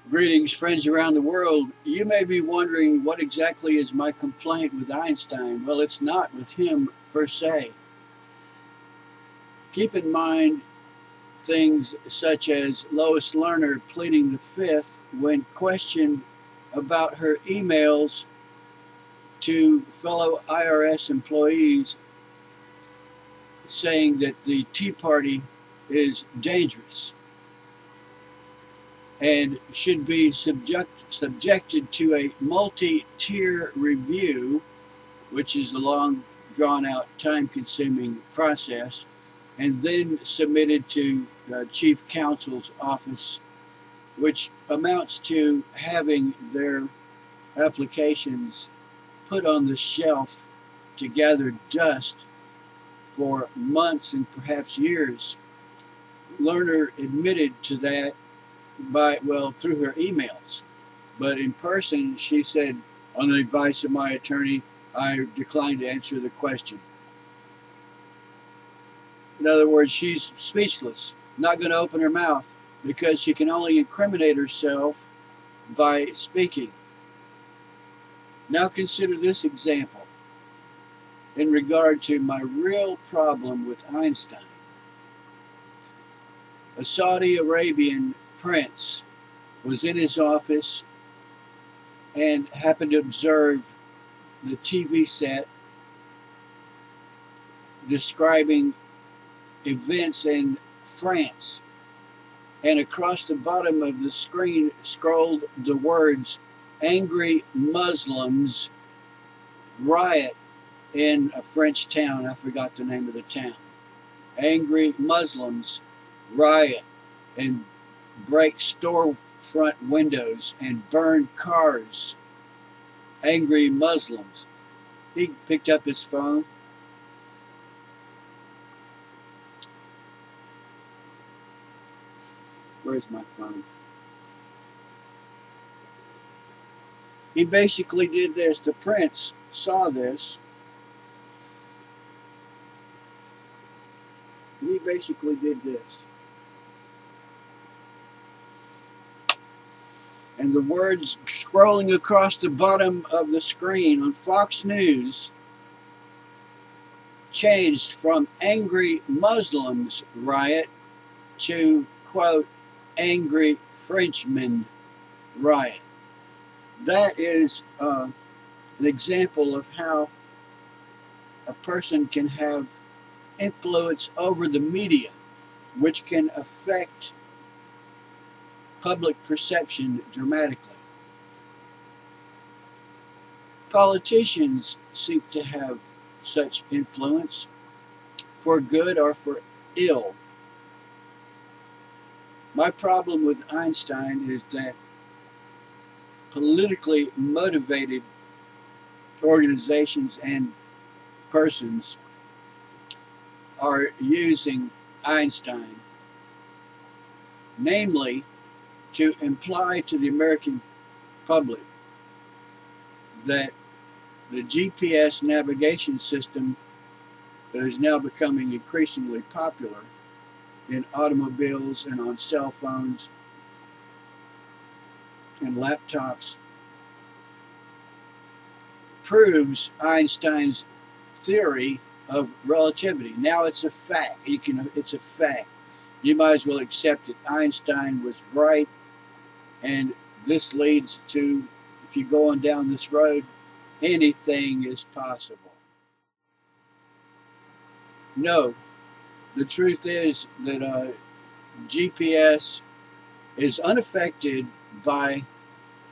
Greetings, friends around the world. You may be wondering what exactly is my complaint with Einstein. Well, it's not with him per se. Keep in mind things such as Lois Lerner pleading the fifth when questioned about her emails to fellow IRS employees saying that the Tea Party is dangerous and should be subjected to a multi-tier review, which is a long, drawn-out, time-consuming process, and then submitted to the chief counsel's office, which amounts to having their applications put on the shelf to gather dust for months and perhaps years. Lerner admitted to that through her emails. But in person, she said, on the advice of my attorney, I declined to answer the question. In other words, she's speechless, not going to open her mouth because she can only incriminate herself by speaking. Now consider this example in regard to my real problem with Einstein. A Saudi Arabian prince was in his office and happened to observe the TV set describing events in France. And across the bottom of the screen scrolled the words, "Angry Muslims riot in a French town." I forgot the name of the town. Angry Muslims riot and break storefront windows and burn cars. Angry Muslims. He picked up his phone. Where's my phone? He basically did this. The prince saw this. He basically did this. And the words scrolling across the bottom of the screen on Fox News changed from "angry Muslims riot" to, quote, "angry Frenchmen riot." That is an example of how a person can have influence over the media, which can affect public perception dramatically. Politicians seek to have such influence for good or for ill. My problem with Einstein is that politically motivated organizations and persons are using Einstein, namely to imply to the American public that the GPS navigation system that is now becoming increasingly popular in automobiles and on cell phones and laptops proves Einstein's theory of relativity. Now it's a fact. It's a fact. You might as well accept it. Einstein was right, and this leads to, if you're going down this road, anything is possible. No, the truth is that GPS is unaffected by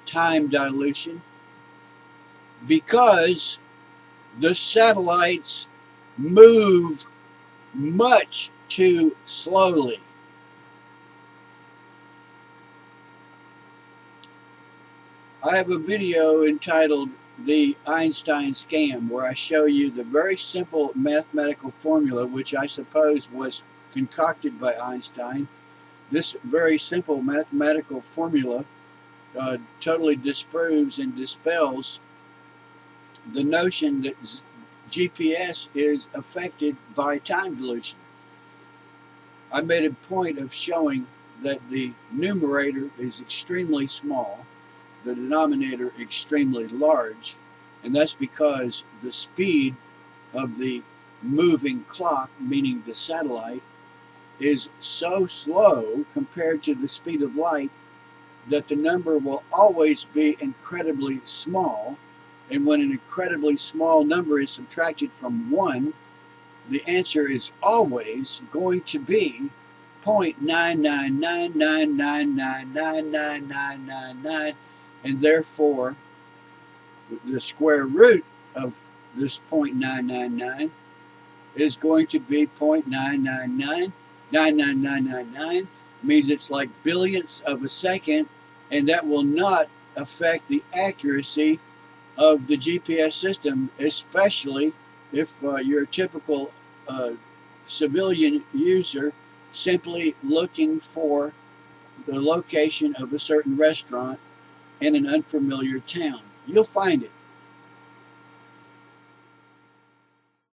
time dilution because the satellites move much too slowly. I have a video entitled "The Einstein Scam," where I show you the very simple mathematical formula, which I suppose was concocted by Einstein. This very simple mathematical formula totally disproves and dispels the notion that GPS is affected by time dilution. I made a point of showing that the numerator is extremely small, the denominator extremely large, and that's because the speed of the moving clock, meaning the satellite, is so slow compared to the speed of light that the number will always be incredibly small. And when an incredibly small number is subtracted from 1, the answer is always going to be 0.99999999999, and therefore the square root of this 0.999 is going to be 0.9999999, means it's like billionths of a second, and that will not affect the accuracy of the GPS system, especially if you're a typical civilian user simply looking for the location of a certain restaurant in an unfamiliar town. You'll find it.